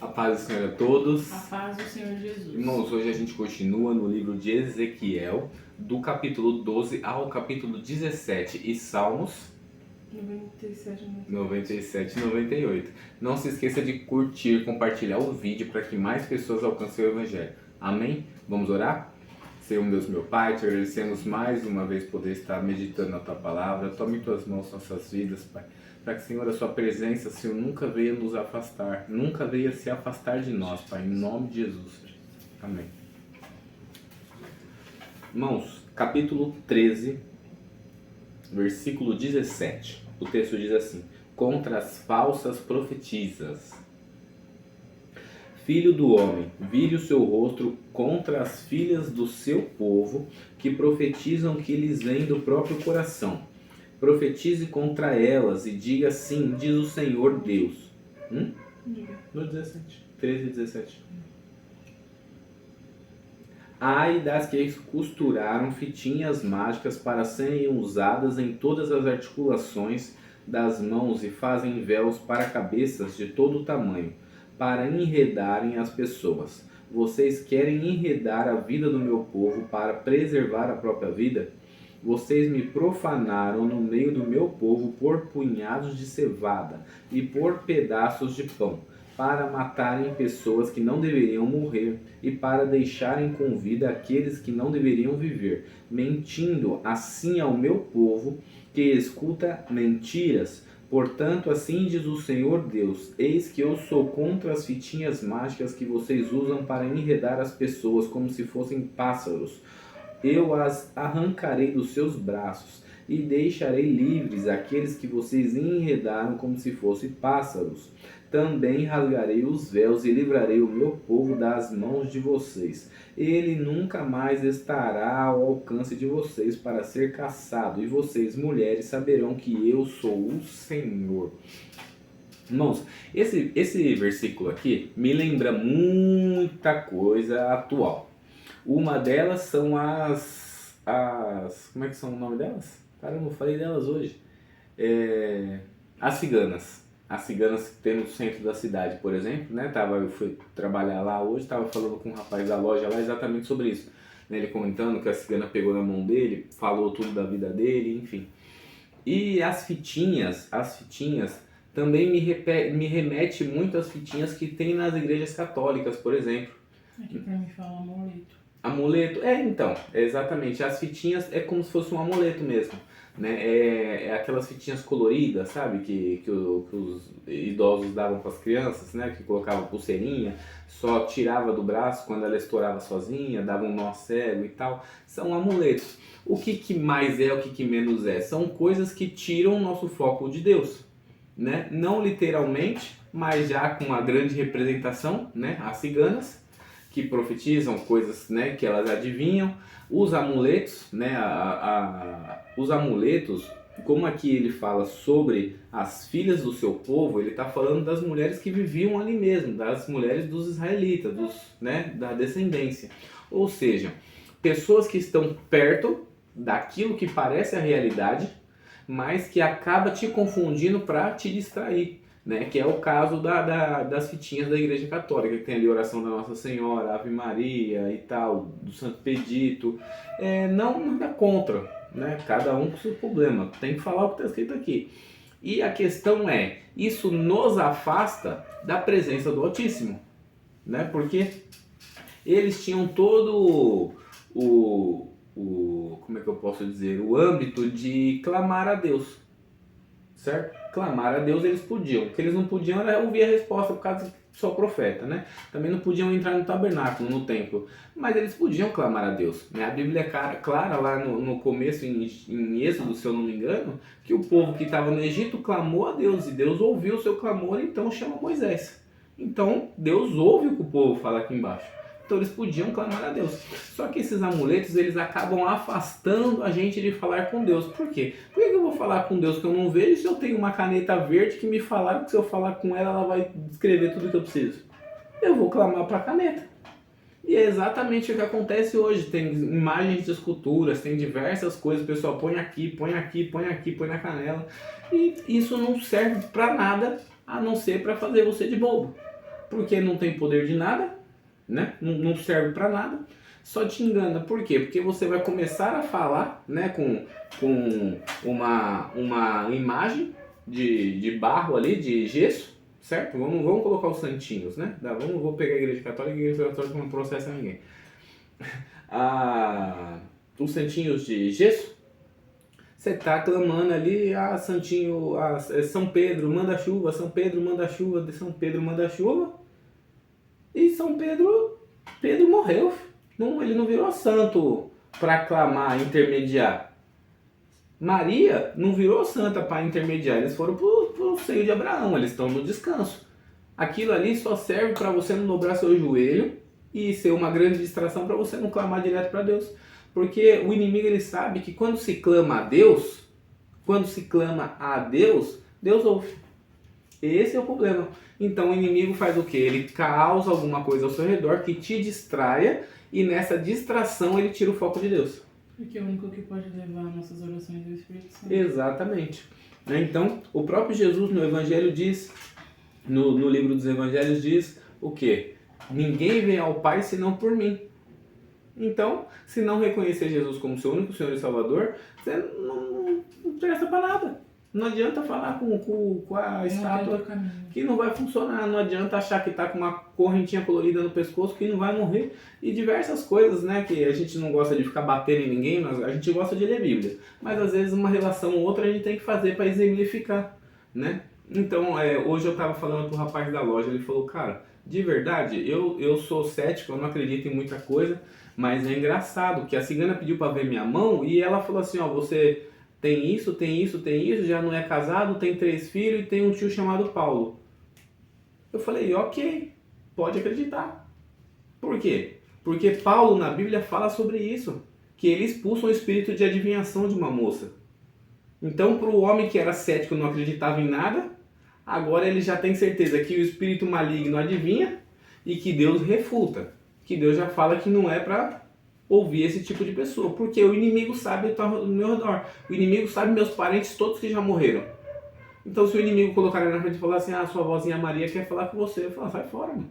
A paz do Senhor a todos. A paz do Senhor Jesus. Irmãos, hoje a gente continua no livro de Ezequiel, do capítulo 12 ao capítulo 17 e Salmos 97 e 98. Não se esqueça de curtir, compartilhar o vídeo para que mais pessoas alcancem o Evangelho. Amém? Vamos orar? Senhor Deus, meu Pai, te agradecemos mais uma vez poder estar meditando na Tua Palavra. Tome em Tuas mãos nossas vidas, Pai. Para que, Senhor, a Sua presença, Senhor, nunca venha nos afastar, nunca venha se afastar de nós, Pai, em nome de Jesus. Amém. Irmãos, capítulo 13, versículo 17. O texto diz assim: contra as falsas profetisas. Filho do homem, vire o seu rosto contra as filhas do seu povo, que profetizam que lhes vem do próprio coração. Profetize contra elas e diga assim, diz o Senhor Deus. No 17, 13 e 17. Ai das que costuraram fitinhas mágicas para serem usadas em todas as articulações das mãos e fazem véus para cabeças de todo tamanho, para enredarem as pessoas. Vocês querem enredar a vida do meu povo para preservar a própria vida? Vocês me profanaram no meio do meu povo por punhados de cevada e por pedaços de pão, para matarem pessoas que não deveriam morrer e para deixarem com vida aqueles que não deveriam viver, mentindo assim ao meu povo que escuta mentiras. Portanto, assim diz o Senhor Deus: eis que eu sou contra as fitinhas mágicas que vocês usam para enredar as pessoas como se fossem pássaros. Eu as arrancarei dos seus braços e deixarei livres aqueles que vocês enredaram como se fossem pássaros. Também rasgarei os véus e livrarei o meu povo das mãos de vocês. Ele nunca mais estará ao alcance de vocês para ser caçado, e vocês, mulheres, saberão que eu sou o Senhor. Irmãos, esse versículo aqui me lembra muita coisa atual. Uma delas são as como é que são o nome delas? Caramba, eu falei delas hoje. As ciganas. As ciganas que tem no centro da cidade, por exemplo, né? Eu fui trabalhar lá hoje, estava falando com um rapaz da loja lá exatamente sobre isso. Né? Ele comentando que a cigana pegou na mão dele, falou tudo da vida dele, enfim. E as fitinhas também me remete muito às fitinhas que tem nas igrejas católicas, por exemplo. Aqui pra mim fala amuleto. Amuleto? Então, exatamente. As fitinhas é como se fosse um amuleto mesmo, né? É aquelas fitinhas coloridas, sabe? Que os idosos davam para as crianças, né? Que colocavam pulseirinha, só tirava do braço quando ela estourava sozinha, dava um nó cego e tal. São amuletos. O que mais é, o que menos é? São coisas que tiram o nosso foco de Deus, né? Não literalmente, mas já com uma grande representação, né? As ciganas, que profetizam coisas, né, que elas adivinham. Os amuletos, né, os amuletos, como aqui ele fala sobre as filhas do seu povo, ele está falando das mulheres que viviam ali mesmo, das mulheres dos israelitas, né, da descendência. Ou seja, pessoas que estão perto daquilo que parece a realidade, mas que acaba te confundindo para te distrair. Né, que é o caso das fitinhas da Igreja Católica, que tem ali a oração da Nossa Senhora, Ave Maria e tal, do Santo Pedito. Não nada contra, né? Cada um com seu problema, tem que falar o que está escrito aqui. E a questão é, isso nos afasta da presença do Altíssimo, né? Porque eles tinham todo como é que eu posso dizer, o âmbito de clamar a Deus. Certo? Clamar a Deus eles podiam. O que eles não podiam era ouvir a resposta por causa que só profeta, né? Também não podiam entrar no tabernáculo, no templo. Mas eles podiam clamar a Deus. Né? A Bíblia é clara lá no começo, em Êxodo, se eu não me engano, que o povo que estava no Egito clamou a Deus. E Deus ouviu o seu clamor, então chama Moisés. Então Deus ouve o que o povo fala aqui embaixo. Então eles podiam clamar a Deus. Só que esses amuletos, eles acabam afastando a gente de falar com Deus. Por quê? Por que eu vou falar com Deus que eu não vejo se eu tenho uma caneta verde que me falaram que se eu falar com ela, ela vai escrever tudo o que eu preciso? Eu vou clamar para a caneta. E é exatamente o que acontece hoje. Tem imagens de esculturas, tem diversas coisas. O pessoal põe aqui, põe aqui, põe aqui, põe na canela. E isso não serve para nada a não ser para fazer você de bobo. porque não tem poder de nada, né? Não serve para nada, só te engana. Por quê? Porque você vai começar a falar, né, com uma imagem de barro ali, de gesso, certo? Vamos colocar os santinhos, né? Vou pegar a igreja católica, a igreja católica não processa ninguém. Os santinhos de gesso, você tá clamando ali, santinho, São Pedro manda chuva, São Pedro manda chuva, São Pedro manda chuva, e Pedro morreu. Não, ele não virou santo para clamar, intermediar. Maria não virou santa para intermediar, eles foram pro seio de Abraão, eles estão no descanso. Aquilo ali só serve para você não dobrar seu joelho e ser uma grande distração para você não clamar direto para Deus. Porque o inimigo, ele sabe que quando se clama a Deus, Deus ouve. Esse é o problema. Então o inimigo faz o quê? Ele causa alguma coisa ao seu redor que te distraia, e nessa distração ele tira o foco de Deus. Porque é o único que pode levar nossas orações ao Espírito Santo. Exatamente. Então, o próprio Jesus no Evangelho diz, no livro dos Evangelhos diz o quê? Ninguém vem ao Pai senão por mim. Então, se não reconhecer Jesus como seu único Senhor e Salvador, você não presta para nada. Não adianta falar com a estátua que não vai funcionar. Não adianta achar que está com uma correntinha colorida no pescoço que não vai morrer. E diversas coisas, né? Que a gente não gosta de ficar batendo em ninguém, mas a gente gosta de ler Bíblia. Mas às vezes uma relação ou outra a gente tem que fazer para exemplificar, né? Então, hoje eu estava falando com o rapaz da loja, ele falou, cara, de verdade, eu sou cético, eu não acredito em muita coisa, mas é engraçado que a cigana pediu para ver minha mão e ela falou assim, ó, você tem isso, já não é casado, tem 3 filhos e tem um tio chamado Paulo. Eu falei, ok, pode acreditar. Por quê? Porque Paulo na Bíblia fala sobre isso, que ele expulsa o espírito de adivinhação de uma moça. Então, para o homem que era cético e não acreditava em nada, agora ele já tem certeza que o espírito maligno adivinha e que Deus refuta. Que Deus já fala que não é para ouvir esse tipo de pessoa. Porque o inimigo sabe o que está ao meu redor. O inimigo sabe meus parentes todos que já morreram. Então se o inimigo colocar na frente e falar assim, sua vozinha Maria quer falar com você, eu falo, sai fora, mano.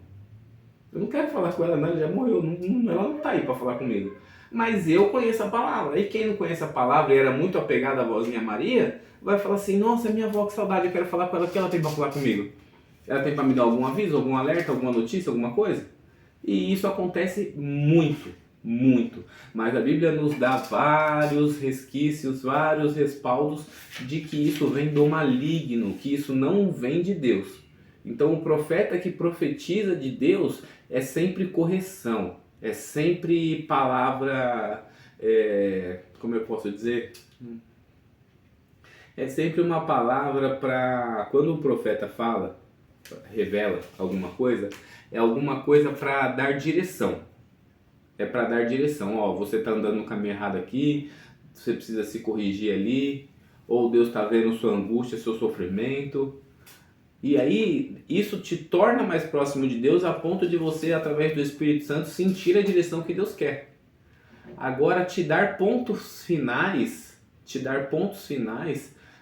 Eu não quero falar com ela, não, ela já morreu, ela não está aí para falar comigo. Mas eu conheço a palavra. E quem não conhece a palavra e era muito apegado à vozinha Maria, vai falar assim, nossa, minha avó, que saudade, eu quero falar com ela, o que ela tem para falar comigo? Ela tem para me dar algum aviso, algum alerta, alguma notícia, alguma coisa? E isso acontece muito, muito. Mas a Bíblia nos dá vários resquícios, vários respaldos de que isso vem do maligno, que isso não vem de Deus. Então o profeta que profetiza de Deus é sempre correção, é sempre palavra, como eu posso dizer? É sempre uma palavra para, quando o profeta fala, revela alguma coisa, é alguma coisa para dar direção. É para dar direção. Ó, você está andando no caminho errado aqui, você precisa se corrigir ali, ou Deus está vendo sua angústia, seu sofrimento. E aí, isso te torna mais próximo de Deus a ponto de você, através do Espírito Santo, sentir a direção que Deus quer. Agora, te dar pontos finais,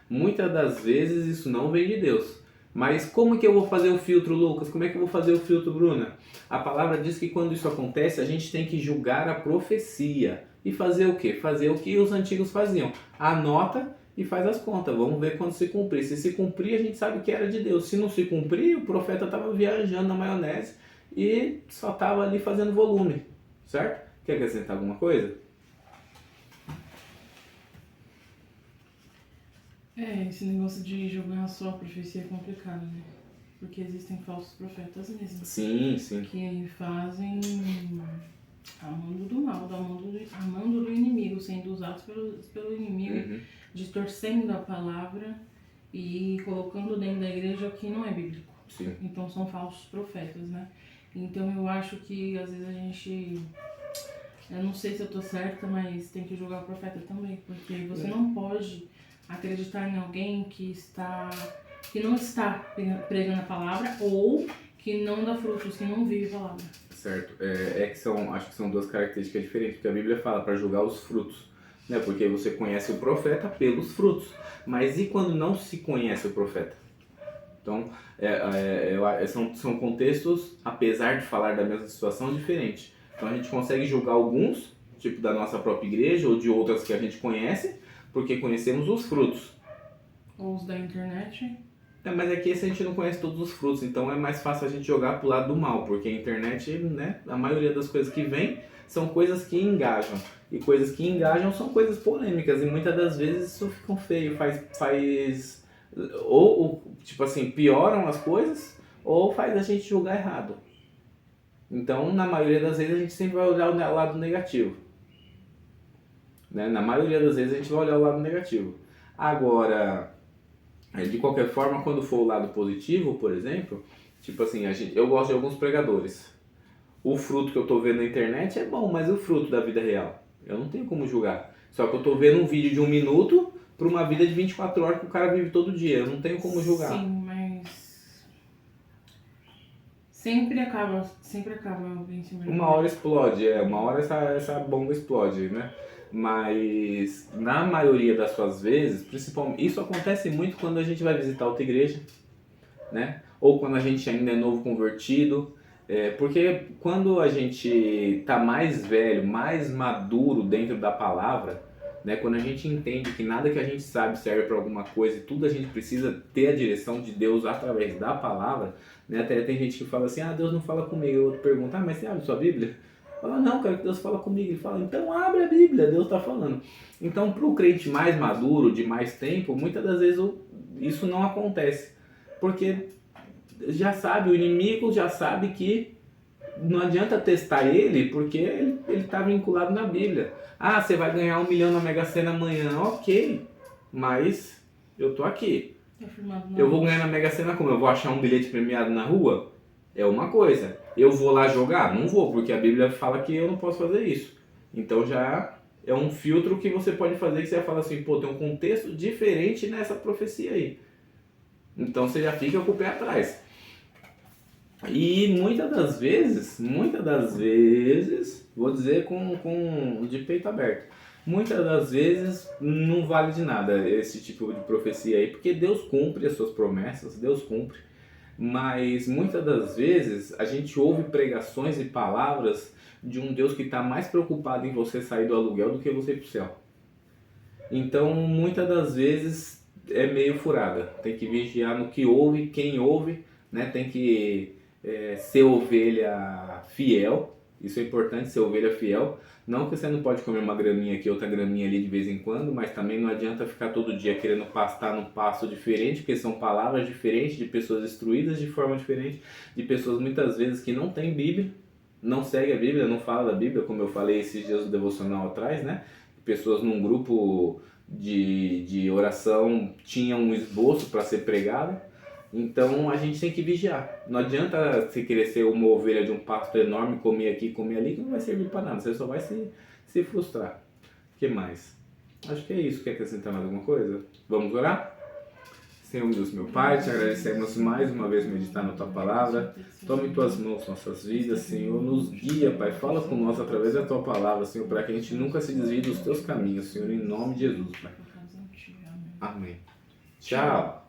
muitas das vezes isso não vem de Deus. Mas como que eu vou fazer o filtro, Lucas? Como é que eu vou fazer o filtro, Bruna? A palavra diz que quando isso acontece, a gente tem que julgar a profecia. E fazer o quê? Fazer o que os antigos faziam. Anota e faz as contas. Vamos ver quando se cumprir. Se se cumprir, a gente sabe que era de Deus. Se não se cumprir, o profeta estava viajando na maionese e só estava ali fazendo volume. Certo? Quer acrescentar alguma coisa? Esse negócio de julgar só a profecia é complicado, né? Porque existem falsos profetas mesmo. Sim, sim. Que fazem amando do mal, amando do inimigo, sendo usados pelo inimigo, distorcendo a palavra e colocando dentro da igreja o que não é bíblico. Sim. Então são falsos profetas, né? Então eu acho que às vezes a gente... Eu não sei se eu tô certa, mas tem que julgar o profeta também. Porque você não pode acreditar em alguém que não está pregando a palavra ou que não dá frutos, que não vive a palavra. Certo. Acho que são duas características diferentes, porque a Bíblia fala para julgar os frutos, né? Porque você conhece o profeta pelos frutos. Mas e quando não se conhece o profeta? Então, são contextos, apesar de falar da mesma situação, diferentes. Então a gente consegue julgar alguns, tipo da nossa própria igreja ou de outras que a gente conhece, porque conhecemos os frutos. Ou os da internet. Mas aqui a gente não conhece todos os frutos, então é mais fácil a gente jogar pro lado do mal, porque a internet, né, a maioria das coisas que vem são coisas que engajam. E coisas que engajam são coisas polêmicas, e muitas das vezes isso fica feio, ou tipo assim, pioram as coisas, ou faz a gente julgar errado. Então, na maioria das vezes, a gente sempre vai olhar o lado negativo. Né? Na maioria das vezes, a gente vai olhar o lado negativo. Agora, de qualquer forma, quando for o lado positivo, por exemplo, tipo assim, eu gosto de alguns pregadores. O fruto que eu tô vendo na internet é bom, mas o fruto da vida real, eu não tenho como julgar. Só que eu tô vendo um vídeo de 1 minuto para uma vida de 24 horas que o cara vive todo dia. Eu não tenho como julgar. Sim, mas sempre acaba alguém se mergulhando. Uma hora explode, uma hora essa bomba explode, né? Mas na maioria das suas vezes, principalmente, isso acontece muito quando a gente vai visitar outra igreja, né? Ou quando a gente ainda é novo convertido. Porque quando a gente tá mais velho, mais maduro dentro da palavra, né? Quando a gente entende que nada que a gente sabe serve para alguma coisa e tudo a gente precisa ter a direção de Deus através da palavra, né? Até tem gente que fala assim, Deus não fala comigo. Eu pergunto, mas você abre sua Bíblia? Fala, não, cara, que Deus fala comigo. Ele fala, então abre a Bíblia, Deus está falando. Então, para o crente mais maduro, de mais tempo, muitas das vezes isso não acontece. Porque já sabe, o inimigo já sabe que não adianta testar ele, porque ele está vinculado na Bíblia. Você vai ganhar 1 milhão na Mega Sena amanhã, ok, mas eu tô aqui. Eu vou ganhar na Mega Sena como? Eu vou achar um bilhete premiado na rua? É uma coisa. Eu vou lá jogar? Não vou, porque a Bíblia fala que eu não posso fazer isso. Então já é um filtro que você pode fazer, que você vai falar assim, pô, tem um contexto diferente nessa profecia aí. Então você já fica com o pé atrás. E muitas das vezes, vou dizer de peito aberto, muitas das vezes não vale de nada esse tipo de profecia aí, porque Deus cumpre as suas promessas, Deus cumpre, mas muitas das vezes a gente ouve pregações e palavras de um Deus que está mais preocupado em você sair do aluguel do que você ir para o céu. Então, muitas das vezes é meio furada, tem que vigiar no que ouve, quem ouve, né? Tem que ser ovelha fiel, isso é importante, ser ovelha fiel. Não que você não pode comer uma graminha aqui, outra graminha ali de vez em quando, mas também não adianta ficar todo dia querendo pastar num pasto diferente, porque são palavras diferentes, de pessoas instruídas de forma diferente, de pessoas muitas vezes que não têm Bíblia, não seguem a Bíblia, não falam da Bíblia, como eu falei esses dias do devocional atrás, né? Pessoas num grupo de oração tinham um esboço para ser pregado. Então a gente tem que vigiar. Não adianta você querer ser uma ovelha de um pasto enorme, comer aqui, comer ali, que não vai servir para nada. Você só vai se frustrar. O que mais? Acho que é isso. Quer acrescentar mais alguma coisa? Vamos orar? Senhor Deus, meu Pai, te agradecemos mais uma vez meditar na Tua Palavra. Tome em Tuas mãos nossas vidas, Senhor. Nos guia, Pai. Fala conosco através da Tua Palavra, Senhor, para que a gente nunca se desvie dos Teus caminhos, Senhor, em nome de Jesus, Pai. Amém. Tchau.